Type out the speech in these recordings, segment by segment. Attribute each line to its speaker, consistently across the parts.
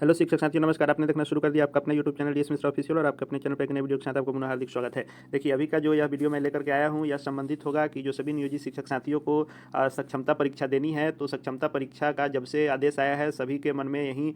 Speaker 1: Hello शिक्षक साथियों, नमस्कार। आपने देखना शुरू कर दिया आपका अपना YouTube channel DS Mishra official, और आपके अपने चैनल पर एक नई वीडियो के साथ आपको पुनः हार्दिक स्वागत है। देखिए, अभी का जो यह वीडियो मैं लेकर के आया हूँ, यह संबंधित होगा कि जो सभी नियोजित शिक्षक साथियों को सक्षमता परीक्षा देनी है, तो सक्षमता परीक्षा का जब से आदेश आया है, सभी के मन में यही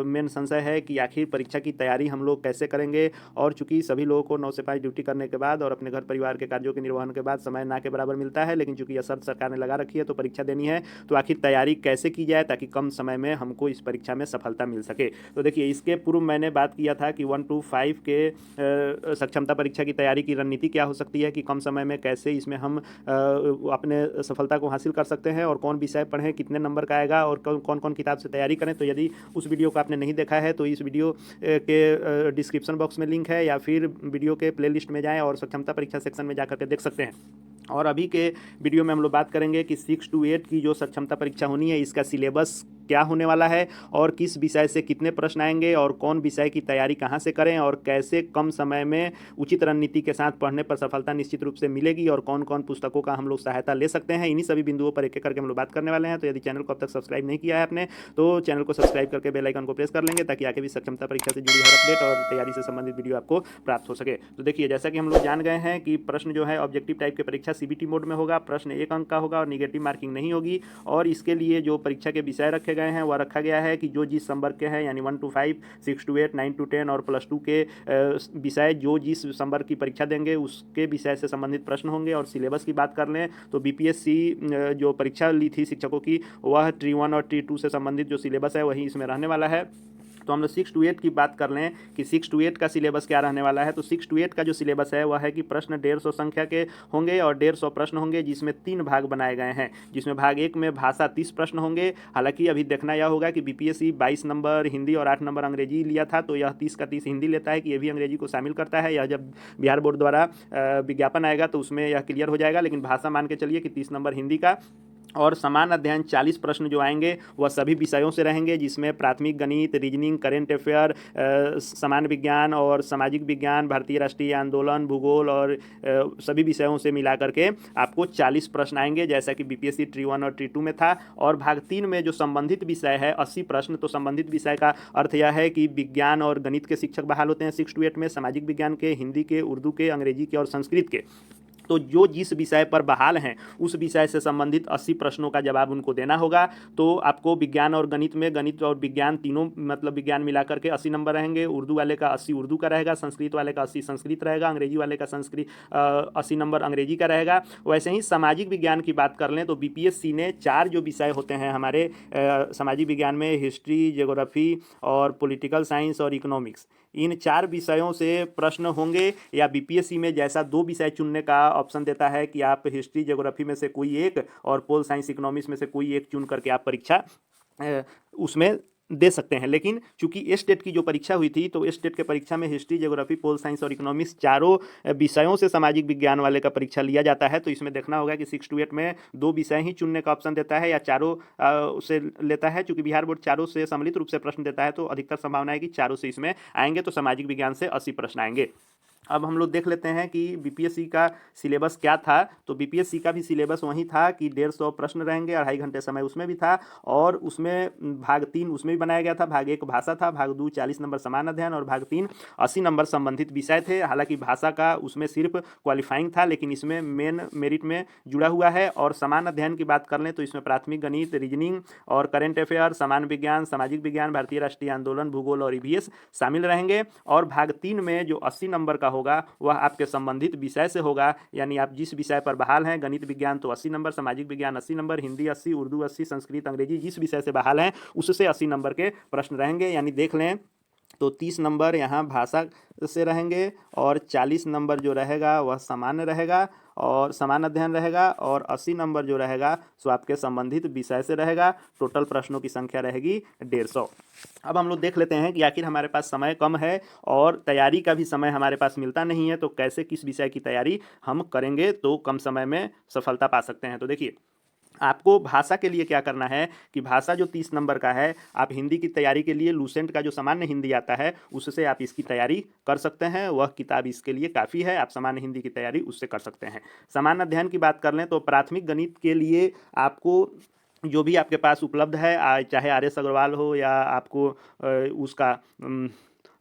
Speaker 1: मेन संशय है कि आखिर परीक्षा की तैयारी हम लोग कैसे करेंगे। और चूंकि सभी लोगों को 9 से 5 ड्यूटी करने के बाद और अपने घर परिवार के कार्यों के निर्वहन के बाद समय ना के बराबर मिलता है, लेकिन चूंकि यह शर्त सरकार ने लगा रखी है तो परीक्षा देनी है, तो आखिर तैयारी कैसे की जाए ताकि कम समय में हमको इस परीक्षा में सफलता मिल सके। तो देखिए, इसके पूर्व मैंने बात किया था कि 1 to 5 के सक्षमता परीक्षा की तैयारी की रणनीति क्या हो सकती है, कि कम समय में कैसे इसमें हम अपने सफलता को हासिल कर सकते हैं, और कौन विषय पढ़ें, कितने नंबर का आएगा, और कौन कौन किताब से तैयारी करें। तो यदि उस वीडियो को आपने नहीं देखा है तो इस वीडियो के डिस्क्रिप्शन बॉक्स में लिंक है, या फिर वीडियो के प्लेलिस्ट में जाएँ और सक्षमता परीक्षा सेक्शन में जाकर के देख सकते हैं। और अभी के वीडियो में हम लोग बात करेंगे कि 6 to 8 की जो सक्षमता परीक्षा होनी है, इसका सिलेबस क्या होने वाला है, और किस विषय से कितने प्रश्न आएंगे, और कौन विषय की तैयारी कहां से करें, और कैसे कम समय में उचित रणनीति के साथ पढ़ने पर सफलता निश्चित रूप से मिलेगी, और कौन कौन पुस्तकों का हम लोग सहायता ले सकते हैं। इन्हीं सभी बिंदुओं पर एक एक करके हम लोग बात करने वाले हैं। तो यदि चैनल को अब तक सब्सक्राइब नहीं किया है आपने, तो चैनल को सब्सक्राइब करके बेल आइकन को प्रेस कर लेंगे, ताकि आगे भी सक्षमता परीक्षा से जुड़ी हर अपडेट और तैयारी से संबंधित वीडियो आपको प्राप्त हो सके। तो देखिए, जैसा कि हम लोग जान गए हैं कि प्रश्न जो है ऑब्जेक्टिव टाइप के परीक्षा सीबीटी मोड में होगा। प्रश्न 1 अंक का होगा और निगेटिव मार्किंग नहीं होगी। और इसके लिए जो परीक्षा के विषय रखे गए हैं वह रखा गया है कि जो जिस संवर्ग के हैं, यानी 1 to 5, 6 to 8, 9 to 10 और +2 के विषय जो जिस संवर्ग की परीक्षा देंगे उसके विषय से संबंधित प्रश्न होंगे। और सिलेबस की बात कर लें तो बीपीएससी जो परीक्षा ली थी शिक्षकों की, वह ट्री 1 और ट्री 2 से संबंधित जो सिलेबस है वही इसमें रहने वाला है। तो हम लोग 6 to 8 की बात कर लें कि 6 to 8 का सिलेबस क्या रहने वाला है। तो 6 to 8 का जो सिलेबस है वह है कि प्रश्न 150 संख्या के होंगे और 150 प्रश्न होंगे, जिसमें 3 भाग बनाए गए हैं। जिसमें भाग 1 में भाषा 30 प्रश्न होंगे। हालांकि अभी देखना यह होगा कि बीपीएससी 22 नंबर हिंदी और 8 नंबर अंग्रेजी लिया था, तो यह 30 का 30 हिंदी लेता है कि ये भी अंग्रेजी को शामिल करता है। यह जब बिहार बोर्ड द्वारा विज्ञापन आएगा तो उसमें यह क्लियर हो जाएगा। लेकिन भाषा मान के चलिए कि 30 नंबर हिंदी का। और समान अध्ययन 40 प्रश्न जो आएंगे वह सभी विषयों से रहेंगे, जिसमें प्राथमिक गणित, रीजनिंग, करेंट अफेयर, सामान्य विज्ञान और सामाजिक विज्ञान, भारतीय राष्ट्रीय आंदोलन, भूगोल और सभी विषयों से मिला करके आपको 40 प्रश्न आएंगे, जैसा कि बीपीएससी ट्री 1 और ट्री 2 में था। और भाग 3 में जो संबंधित विषय है 80 प्रश्न। तो संबंधित विषय का अर्थ यह है कि विज्ञान और गणित के शिक्षक बहाल होते हैं 6 to 8 में, सामाजिक विज्ञान के, हिंदी के, उर्दू के, अंग्रेजी के और संस्कृत के। तो जो जिस विषय पर बहाल हैं उस विषय से संबंधित 80 प्रश्नों का जवाब उनको देना होगा। तो आपको विज्ञान और गणित में, गणित और विज्ञान तीनों मतलब विज्ञान मिलाकर के 80 नंबर रहेंगे। उर्दू वाले का 80 उर्दू का रहेगा, संस्कृत वाले का 80 संस्कृत रहेगा, अंग्रेजी वाले का संस्कृत 80 नंबर अंग्रेजी का रहेगा। वैसे ही सामाजिक विज्ञान की बात कर लें तो बीपीएससी ने 4 जो विषय होते हैं हमारे सामाजिक विज्ञान में, हिस्ट्री, ज्योग्राफी और पॉलिटिकल साइंस और इकोनॉमिक्स, इन 4 विषयों से प्रश्न होंगे। या बीपीएससी में जैसा 2 विषय चुनने का ऑप्शन देता है कि आप हिस्ट्री ज्योग्राफी में से कोई एक और पोल साइंस इकोनॉमिक्स में से कोई एक चुन करके आप परीक्षा उसमें दे सकते हैं। लेकिन चूंकि स्टेट की जो परीक्षा हुई थी, तो स्टेट के परीक्षा में हिस्ट्री, ज्योग्राफी, पोल साइंस और इकोनॉमिक्स चारों विषयों से सामाजिक विज्ञान वाले का परीक्षा लिया जाता है। तो इसमें देखना होगा कि 6 to 8 में 2 विषय ही चुनने का ऑप्शन देता है या चारों से लेता है। चूंकि बिहार बोर्ड चारों से सम्मिलित रूप से प्रश्न देता है, तो अधिकतर संभावना है कि चारों से इसमें आएंगे। तो सामाजिक विज्ञान से 80 प्रश्न आएंगे। अब हम लोग देख लेते हैं कि बीपीएससी का सिलेबस क्या था। तो बीपीएससी का भी सिलेबस वही था कि 150 प्रश्न रहेंगे, 2.5 घंटे समय उसमें भी था। और उसमें भाग 3 उसमें भी बनाया गया था। भाग 1 भाषा था, भाग 2 40 नंबर समान अध्ययन और भाग 3 80 नंबर संबंधित विषय थे। हालांकि भाषा का उसमें सिर्फ क्वालिफाइंग था, लेकिन इसमें मेन मेरिट में जुड़ा हुआ है। और समान अध्ययन की बात कर लें तो इसमें प्राथमिक गणित, रीजनिंग और करेंट अफेयर, सामान्य विज्ञान, सामाजिक विज्ञान, भारतीय राष्ट्रीय आंदोलन, भूगोल और ईवीएस शामिल रहेंगे। और भाग 3 में जो 80 नंबर का होगा वह आपके संबंधित विषय से होगा। यानी आप जिस विषय पर बहाल हैं, गणित विज्ञान तो 80 नंबर, सामाजिक विज्ञान 80 नंबर, हिंदी 80, उर्दू 80, संस्कृत, अंग्रेजी जिस विषय से बहाल हैं उससे 80 नंबर के प्रश्न रहेंगे। यानी देख लें तो 30 नंबर यहाँ भाषा से रहेंगे और 40 नंबर जो रहेगा वह सामान्य रहेगा और समान अध्ययन रहेगा, और 80 नंबर जो रहेगा सो आपके संबंधित विषय से रहेगा। टोटल प्रश्नों की संख्या रहेगी 150। अब हम लोग देख लेते हैं कि आखिर हमारे पास समय कम है और तैयारी का भी समय हमारे पास मिलता नहीं है, तो कैसे किस विषय की तैयारी हम करेंगे तो कम समय में सफलता पा सकते हैं। तो देखिए, आपको भाषा के लिए क्या करना है कि भाषा जो 30 नंबर का है, आप हिंदी की तैयारी के लिए लूसेंट का जो सामान्य हिंदी आता है उससे आप इसकी तैयारी कर सकते हैं। वह किताब इसके लिए काफ़ी है, आप सामान्य हिंदी की तैयारी उससे कर सकते हैं। सामान्य अध्ययन की बात कर लें तो प्राथमिक गणित के लिए आपको जो भी आपके पास उपलब्ध है, चाहे आर.एस. अग्रवाल हो या आपको उसका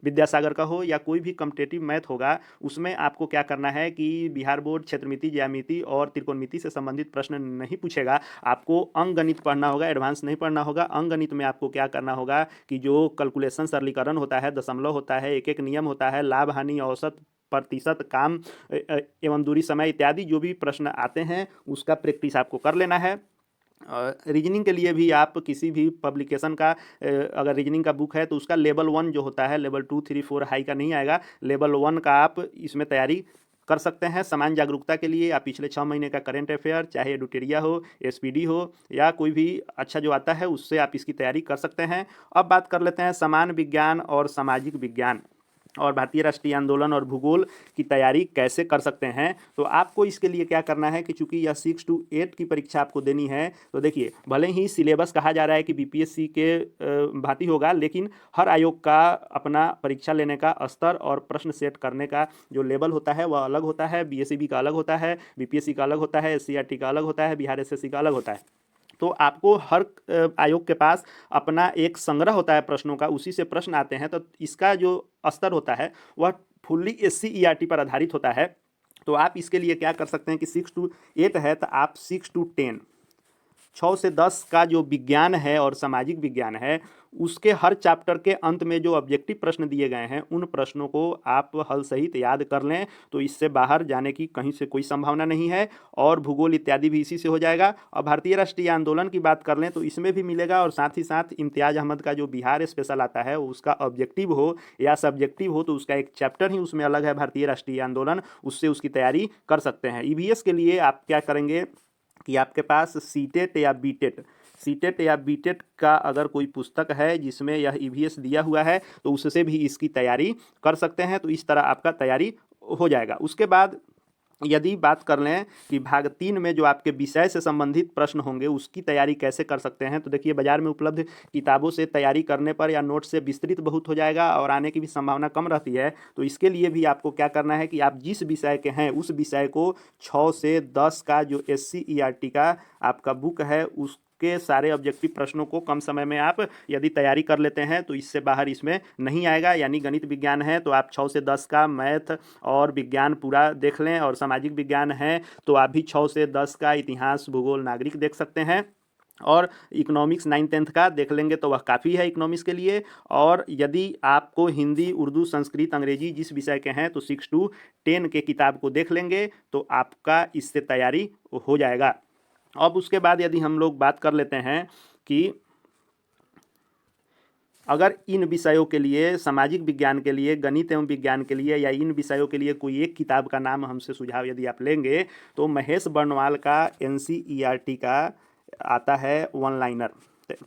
Speaker 1: विद्यासागर का हो या कोई भी कॉम्पिटिटिव मैथ होगा, उसमें आपको क्या करना है कि बिहार बोर्ड क्षेत्रमिति, ज्यामिति और त्रिकोणमिति से संबंधित प्रश्न नहीं पूछेगा। आपको अंकगणित पढ़ना होगा, एडवांस नहीं पढ़ना होगा। अंकगणित में आपको क्या करना होगा कि जो कैलकुलेशन सरलीकरण होता है, दशमलव होता है, एक एक नियम होता है, लाभ हानि, औसत, प्रतिशत, काम एवं दूरी, समय इत्यादि जो भी प्रश्न आते हैं उसका प्रैक्टिस आपको कर लेना है। रीजनिंग के लिए भी आप किसी भी पब्लिकेशन का अगर रीजनिंग का बुक है तो उसका लेवल 1 जो होता है, लेवल 2, 3, 4 हाई का नहीं आएगा, लेवल 1 का आप इसमें तैयारी कर सकते हैं। समान जागरूकता के लिए आप पिछले 6 महीने का करंट अफेयर, चाहे एडुटेरिया हो, एसपीडी हो या कोई भी अच्छा जो आता है उससे आप इसकी तैयारी कर सकते हैं। अब बात कर लेते हैं समान विज्ञान और सामाजिक विज्ञान और भारतीय राष्ट्रीय आंदोलन और भूगोल की तैयारी कैसे कर सकते हैं। तो आपको इसके लिए क्या करना है कि चूंकि यह 6 to 8 की परीक्षा आपको देनी है, तो देखिए भले ही सिलेबस कहा जा रहा है कि बीपीएससी के भांति होगा, लेकिन हर आयोग का अपना परीक्षा लेने का स्तर और प्रश्न सेट करने का जो लेवल होता है वह अलग होता है। बीएसईबी का अलग होता है, बीपीएससी का अलग होता है, एससीईआरटी का अलग होता है, बिहार एसएससी का अलग होता है। तो आपको हर आयोग के पास अपना एक संग्रह होता है प्रश्नों का, उसी से प्रश्न आते हैं। तो इसका जो स्तर होता है वह फुल्ली एससीईआरटी पर आधारित होता है। तो आप इसके लिए क्या कर सकते हैं कि 6 to 8 है तो आप 6 to 10, 6 से 10 का जो विज्ञान है और सामाजिक विज्ञान है उसके हर चैप्टर के अंत में जो ऑब्जेक्टिव प्रश्न दिए गए हैं उन प्रश्नों को आप हल सहित याद कर लें, तो इससे बाहर जाने की कहीं से कोई संभावना नहीं है। और भूगोल इत्यादि भी इसी से हो जाएगा। और भारतीय राष्ट्रीय आंदोलन की बात कर लें तो इसमें भी मिलेगा, और साथ ही साथ इम्तियाज अहमद का जो बिहार स्पेशल आता है उसका ऑब्जेक्टिव हो या सब्जेक्टिव हो तो उसका एक चैप्टर ही उसमें अलग है, भारतीय राष्ट्रीय आंदोलन, उससे उसकी तैयारी कर सकते हैं। ईवीएस के लिए आप क्या करेंगे कि आपके पास सीटेट या बीटेट का अगर कोई पुस्तक है जिसमें यह ईवीएस दिया हुआ है तो उससे भी इसकी तैयारी कर सकते हैं। तो इस तरह आपका तैयारी हो जाएगा। उसके बाद यदि बात कर लें कि भाग 3 में जो आपके विषय से संबंधित प्रश्न होंगे उसकी तैयारी कैसे कर सकते हैं, तो देखिए बाजार में उपलब्ध किताबों से तैयारी करने पर या नोट से विस्तृत बहुत हो जाएगा और आने की भी संभावना कम रहती है। तो इसके लिए भी आपको क्या करना है कि आप जिस विषय के हैं उस विषय को 6 से 10 का जो एससीईआरटी का आपका बुक है उसके सारे ऑब्जेक्टिव प्रश्नों को कम समय में आप यदि तैयारी कर लेते हैं तो इससे बाहर इसमें नहीं आएगा। यानी गणित विज्ञान है तो आप 6 से 10 का मैथ और विज्ञान पूरा देख लें, और सामाजिक विज्ञान है तो आप भी 6 से 10 का इतिहास, भूगोल, नागरिक देख सकते हैं। और इकोनॉमिक्स 9th-10th का देख लेंगे तो वह काफ़ी है इकोनॉमिक्स के लिए। और यदि आपको हिंदी, उर्दू, संस्कृत, अंग्रेजी जिस विषय के हैं तो 6 to 10 के किताब को देख लेंगे तो आपका इससे तैयारी हो जाएगा। अब उसके बाद यदि हम लोग बात कर लेते हैं कि अगर इन विषयों के लिए, सामाजिक विज्ञान के लिए, गणित एवं विज्ञान के लिए या इन विषयों के लिए कोई एक किताब का नाम हमसे सुझाव यदि आप लेंगे तो महेश बर्णवाल का एनसीईआरटी का आता है वन लाइनर।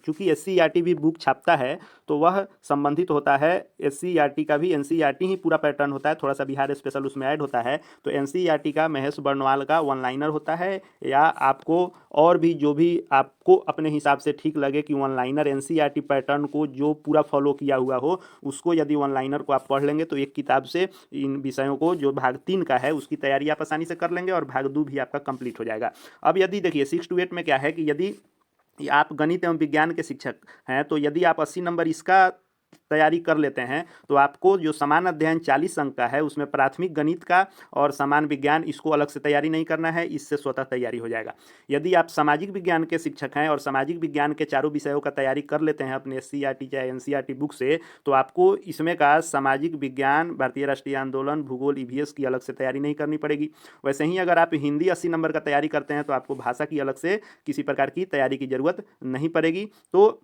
Speaker 1: चूँकि एससीईआरटी भी बुक छापता है तो वह संबंधित होता है, एससीईआरटी का भी एनसीईआरटी ही पूरा पैटर्न होता है, थोड़ा सा बिहार स्पेशल उसमें ऐड होता है। तो एनसीईआरटी का महेश बर्णवाल का वन लाइनर होता है, या आपको और भी जो भी आपको अपने हिसाब से ठीक लगे कि वन लाइनर एनसीईआरटी पैटर्न को जो पूरा फॉलो किया हुआ हो उसको यदि वन लाइनर को आप पढ़ लेंगे तो एक किताब से इन विषयों को जो भाग 3 का है उसकी तैयारी आप आसानी से कर लेंगे और भाग 2 भी आपका कंप्लीट हो जाएगा। अब यदि देखिए 6 to 8 में क्या है कि यदि आप गणित एवं विज्ञान के शिक्षक हैं तो यदि आप 80 नंबर इसका तैयारी कर लेते हैं तो आपको जो समान अध्ययन 40 अंक का है उसमें प्राथमिक गणित का और समान विज्ञान इसको अलग से तैयारी नहीं करना है, इससे स्वतः तैयारी हो जाएगा। यदि आप सामाजिक विज्ञान के शिक्षक हैं और सामाजिक विज्ञान के चारों विषयों का तैयारी कर लेते हैं अपने एससीईआरटी या एनसीईआरटी बुक से, तो आपको इसमें का सामाजिक विज्ञान, भारतीय राष्ट्रीय आंदोलन, भूगोल, ईवीएस की अलग से तैयारी नहीं करनी पड़ेगी। वैसे ही अगर आप हिंदी 80 नंबर का तैयारी करते हैं तो आपको भाषा की अलग से किसी प्रकार की तैयारी की जरूरत नहीं पड़ेगी। तो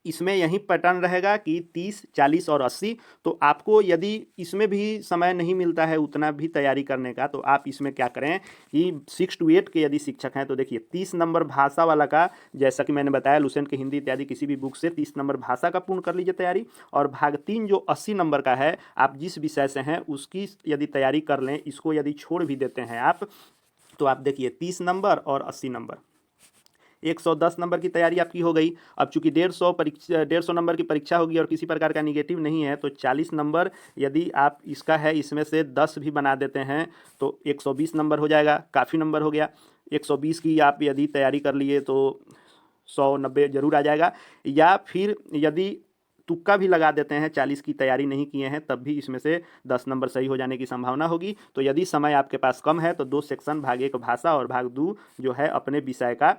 Speaker 1: इसमें यही पैटर्न रहेगा कि 30, 40 और 80। तो आपको यदि इसमें भी समय नहीं मिलता है उतना भी तैयारी करने का तो आप इसमें क्या करें कि 6 to 8 के यदि शिक्षक हैं तो देखिए 30 नंबर भाषा वाला का, जैसा कि मैंने बताया लुसेंट के हिंदी इत्यादि किसी भी बुक से 30 नंबर भाषा का पूर्ण कर लीजिए तैयारी। और भाग 3 जो 80 नंबर का है आप जिस विषय से हैं उसकी यदि तैयारी कर लें, इसको यदि छोड़ भी देते हैं आप तो आप देखिए 30 नंबर और 80 नंबर 110 नंबर की तैयारी आपकी हो गई। अब चूंकि 150 नंबर की परीक्षा होगी और किसी प्रकार का निगेटिव नहीं है तो 40 नंबर यदि आप इसका है इसमें से 10 भी बना देते हैं तो 120 नंबर हो जाएगा, काफ़ी नंबर हो गया। 120 की आप यदि तैयारी कर लिए तो 100 90 जरूर आ जाएगा। या फिर यदि तुक्का भी लगा देते हैं, 40 की तैयारी नहीं किए हैं, तब भी इसमें से 10 नंबर सही हो जाने की संभावना होगी। तो यदि समय आपके पास कम है तो 2 सेक्शन, भाग 1 भाषा और भाग 2 जो है अपने विषय का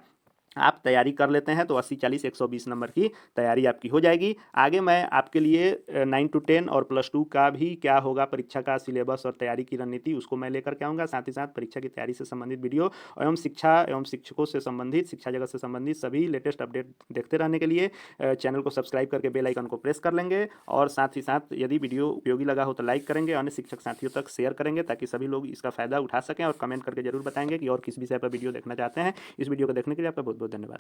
Speaker 1: आप तैयारी कर लेते हैं तो 80 40 120 नंबर की तैयारी आपकी हो जाएगी। आगे मैं आपके लिए 9 to 10 और +2 का भी क्या होगा परीक्षा का सिलेबस और तैयारी की रणनीति, उसको मैं लेकर के आऊँगा। साथ ही साथ परीक्षा की तैयारी से संबंधित वीडियो एवं शिक्षा एवं शिक्षकों से संबंधित, शिक्षा जगत से संबंधित सभी लेटेस्ट अपडेट देखते रहने के लिए चैनल को सब्सक्राइब करके बेल आइकन को प्रेस कर लेंगे। और साथ ही साथ यदि वीडियो उपयोगी लगा हो तो लाइक करेंगे, अन्य शिक्षक साथियों तक शेयर करेंगे ताकि सभी लोग इसका फ़ायदा उठा सकें। और कमेंट करके जरूर बताएंगे कि और किस विषय पर वीडियो देखना चाहते हैं। इस वीडियो को देखने के लिए आपका बहुत बहुत धन्यवाद।